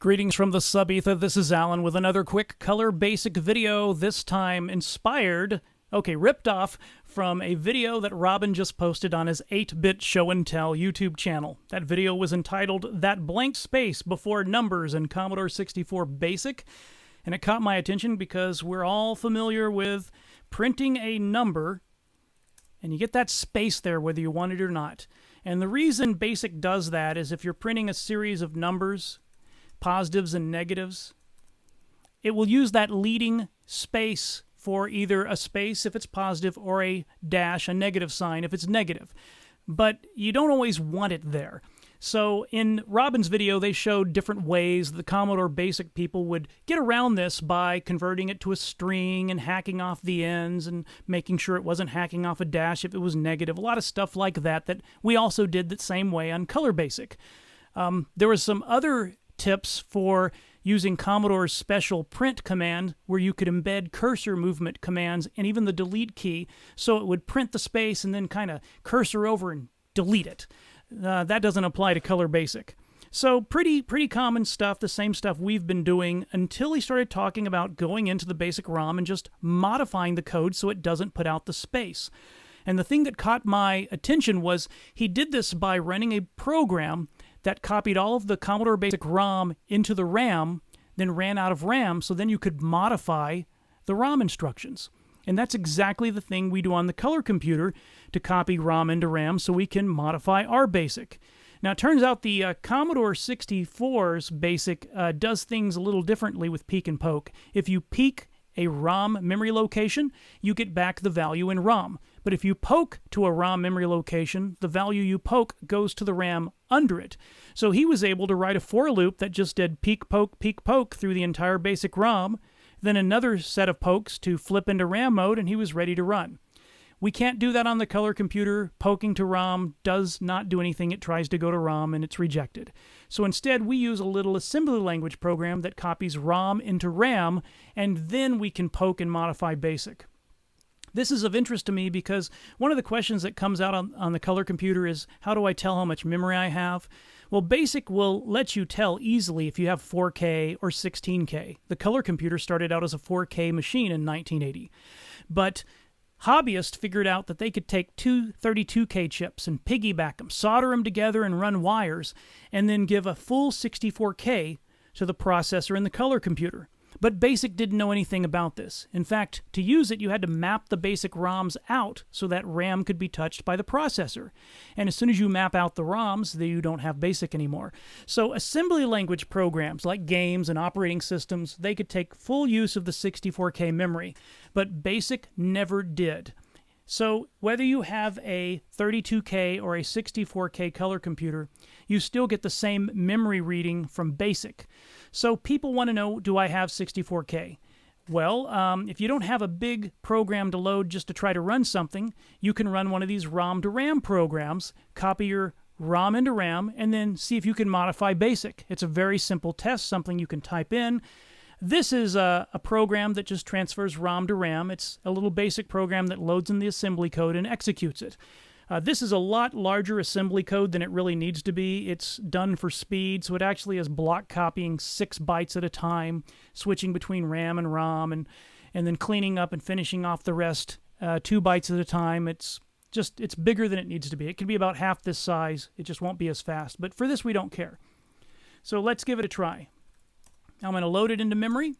Greetings from the Sub-Etha. This is Alan with another quick color basic video, this time ripped off from a video that Robin just posted on his 8-bit show and tell YouTube channel. That video was entitled That Blank Space Before Numbers in Commodore 64 BASIC, and it caught my attention because we're all familiar with printing a number, and you get that space there whether you want it or not. And the reason BASIC does that is if you're printing a series of numbers, positives and negatives, it will use that leading space for either a space if it's positive or a dash, a negative sign if it's negative. But you don't always want it there. So in Robin's video, they showed different ways the Commodore BASIC people would get around this by converting it to a string and hacking off the ends and making sure it wasn't hacking off a dash if it was negative. A lot of stuff like that we also did the same way on Color BASIC. There was some other tips for using Commodore's special print command where you could embed cursor movement commands and even the delete key so it would print the space and then kind of cursor over and delete it. That doesn't apply to Color BASIC. So pretty common stuff, the same stuff we've been doing until he started talking about going into the basic ROM and just modifying the code so it doesn't put out the space. And the thing that caught my attention was he did this by running a program that copied all of the Commodore BASIC ROM into the RAM, then ran out of RAM, so then you could modify the ROM instructions. And that's exactly the thing we do on the Color computer to copy ROM into RAM so we can modify our BASIC. Now, it turns out the Commodore 64's BASIC does things a little differently with peek and poke. If you peek a ROM memory location, you get back the value in ROM. But if you poke to a ROM memory location, the value you poke goes to the RAM under it. So he was able to write a for loop that just did peek, poke through the entire basic ROM, then another set of pokes to flip into RAM mode, and he was ready to run. We can't do that on the Color computer. Poking to ROM does not do anything. It tries to go to ROM and it's rejected. So instead, we use a little assembly language program that copies ROM into RAM, and then we can poke and modify BASIC. This is of interest to me because one of the questions that comes out on the Color computer is, how do I tell how much memory I have? Well, BASIC will let you tell easily if you have 4K or 16K. The Color computer started out as a 4K machine in 1980. But hobbyists figured out that they could take two 32K chips and piggyback them, solder them together and run wires, and then give a full 64K to the processor in the Color computer. But BASIC didn't know anything about this. In fact, to use it, you had to map the BASIC ROMs out so that RAM could be touched by the processor. And as soon as you map out the ROMs, then you don't have BASIC anymore. So assembly language programs like games and operating systems, they could take full use of the 64K memory, but BASIC never did. So whether you have a 32K or a 64K Color computer, you still get the same memory reading from BASIC. So people want to know, do I have 64K? Well, if you don't have a big program to load just to try to run something, you can run one of these ROM to RAM programs, copy your ROM into RAM, and then see if you can modify BASIC. It's a very simple test, something you can type in. This is a program that just transfers ROM to RAM. It's a little basic program that loads in the assembly code and executes it. This is a lot larger assembly code than it really needs to be. It's done for speed, so it actually is block copying 6 bytes at a time, switching between RAM and ROM, and then cleaning up and finishing off the rest 2 bytes at a time. It's bigger than it needs to be. It can be about half this size. It just won't be as fast. But for this, we don't care. So let's give it a try. I'm going to load it into memory.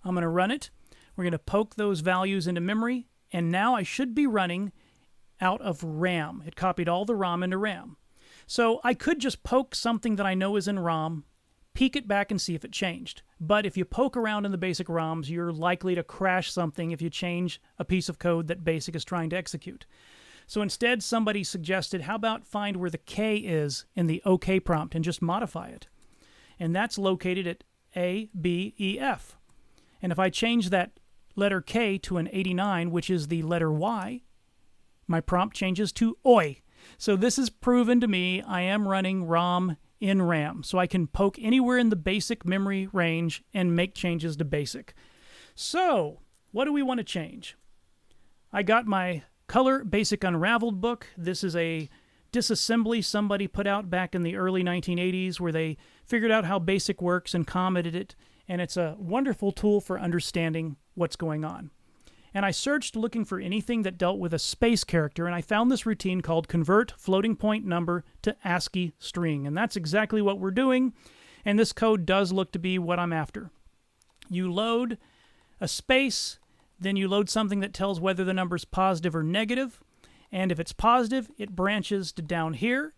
I'm going to run it. We're going to poke those values into memory, and now I should be running out of RAM. It copied all the ROM into RAM. So I could just poke something that I know is in ROM, peek it back and see if it changed. But if you poke around in the basic ROMs, you're likely to crash something if you change a piece of code that BASIC is trying to execute. So instead, somebody suggested, how about find where the K is in the OK prompt and just modify it? And that's located at A, B, E, F. And if I change that letter K to an 89, which is the letter Y, my prompt changes to OI. So this is proven to me I am running ROM in RAM. So I can poke anywhere in the basic memory range and make changes to BASIC. So what do we want to change? I got my Color BASIC Unraveled book. This is a disassembly somebody put out back in the early 1980s where they figured out how BASIC works and commented it, and it's a wonderful tool for understanding what's going on. And I searched looking for anything that dealt with a space character, and I found this routine called Convert Floating Point Number to ASCII String, and that's exactly what we're doing, and this code does look to be what I'm after. You load a space, then you load something that tells whether the number is positive or negative, and if it's positive, it branches to down here,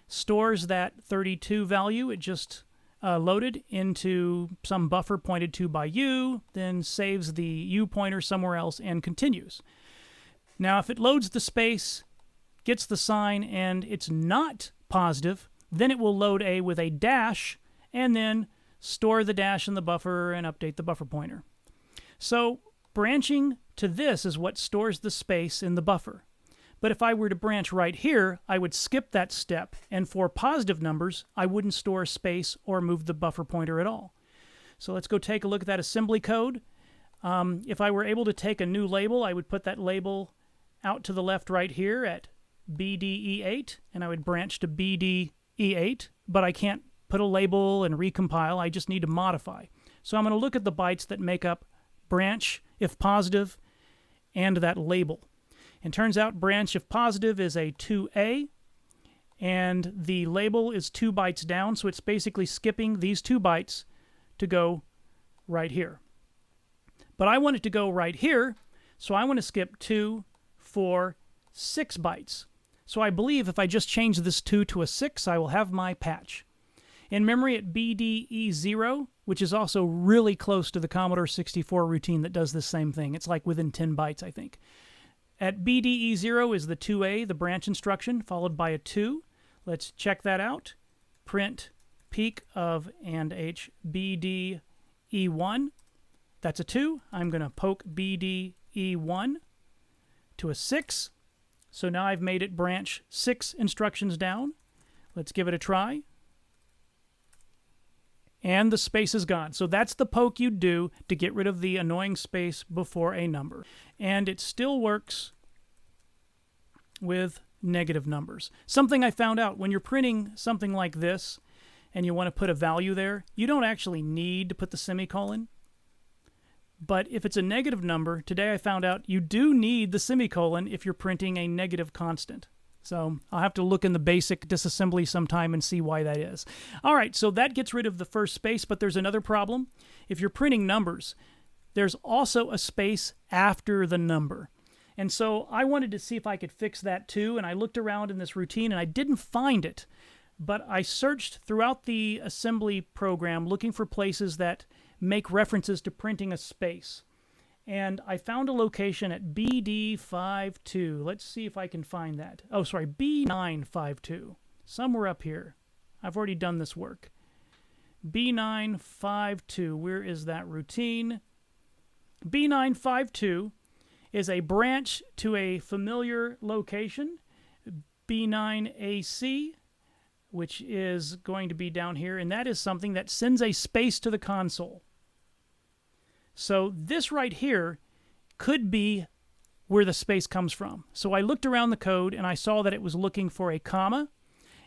stores that 32 value it just loaded into some buffer pointed to by U, then saves the U pointer somewhere else and continues. Now, if it loads the space, gets the sign, and it's not positive, then it will load A with a dash and then store the dash in the buffer and update the buffer pointer. So branching to this is what stores the space in the buffer. But if I were to branch right here, I would skip that step, and for positive numbers, I wouldn't store a space or move the buffer pointer at all. So let's go take a look at that assembly code. If I were able to take a new label, I would put that label out to the left right here at BDE8, and I would branch to BDE8, but I can't put a label and recompile. I just need to modify. So I'm going to look at the bytes that make up branch, if positive, and that label. And turns out branch, if positive, is a 2A, and the label is 2 bytes down, so it's basically skipping these 2 bytes to go right here. But I want it to go right here, so I want to skip 2, 4, 6 bytes. So I believe if I just change this 2 to a 6, I will have my patch. In memory at BDE0, which is also really close to the Commodore 64 routine that does the same thing. It's like within 10 bytes, I think. At BDE0 is the 2A, the branch instruction, followed by a 2. Let's check that out. Print peak of and H BDE1. That's a 2. I'm going to poke BDE1 to a 6. So now I've made it branch 6 instructions down. Let's give it a try. And the space is gone. So that's the poke you do to get rid of the annoying space before a number. And it still works with negative numbers. Something I found out, when you're printing something like this and you want to put a value there, you don't actually need to put the semicolon. But if it's a negative number, today I found out you do need the semicolon if you're printing a negative constant. So I'll have to look in the BASIC disassembly sometime and see why that is. All right, so that gets rid of the first space, but there's another problem. If you're printing numbers, there's also a space after the number. And so I wanted to see if I could fix that too, and I looked around in this routine and I didn't find it. But I searched throughout the assembly program looking for places that make references to printing a space. And I found a location at BD52. Let's see if I can find that. Oh, sorry, B952. Somewhere up here. I've already done this work. B952. Where is that routine? B952 is a branch to a familiar location, B9AC, which is going to be down here, and that is something that sends a space to the console. So this right here could be where the space comes from. So I looked around the code and I saw that it was looking for a comma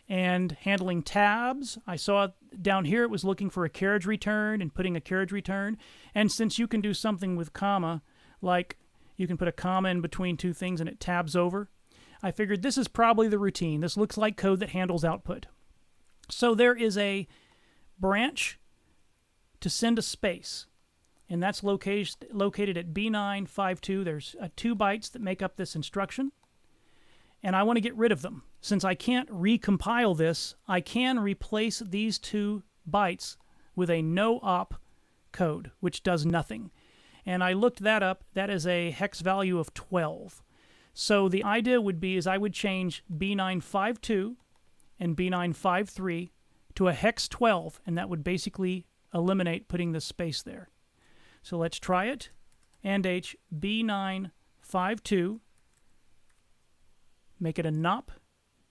and handling tabs. I saw down here it was looking for a carriage return and putting a carriage return. And since you can do something with comma, like you can put a comma in between two things and it tabs over, I figured this is probably the routine. This looks like code that handles output. So there is a branch to send a space. And that's located at B952. There's 2 bytes that make up this instruction. And I want to get rid of them. Since I can't recompile this, I can replace these 2 bytes with a no-op code, which does nothing. And I looked that up. That is a hex value of 12. So the idea would be is I would change B952 and B953 to a hex 12, and that would basically eliminate putting this space there. So let's try it. And H B952. Make it a NOP.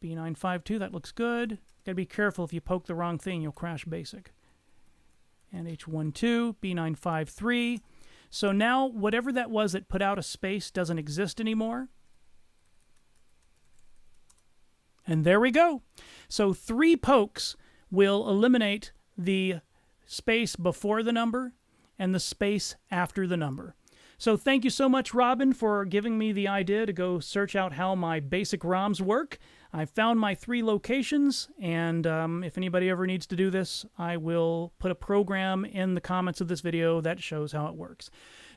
B952, that looks good. Gotta be careful, if you poke the wrong thing, you'll crash BASIC. And H12, B953. So now, whatever that was that put out a space doesn't exist anymore. And there we go. So 3 pokes will eliminate the space before the number and the space after the number. So thank you so much, Robin, for giving me the idea to go search out how my basic ROMs work. I found my 3 locations, and if anybody ever needs to do this, I will put a program in the comments of this video that shows how it works.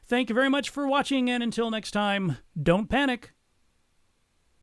Thank you very much for watching, and until next time, don't panic.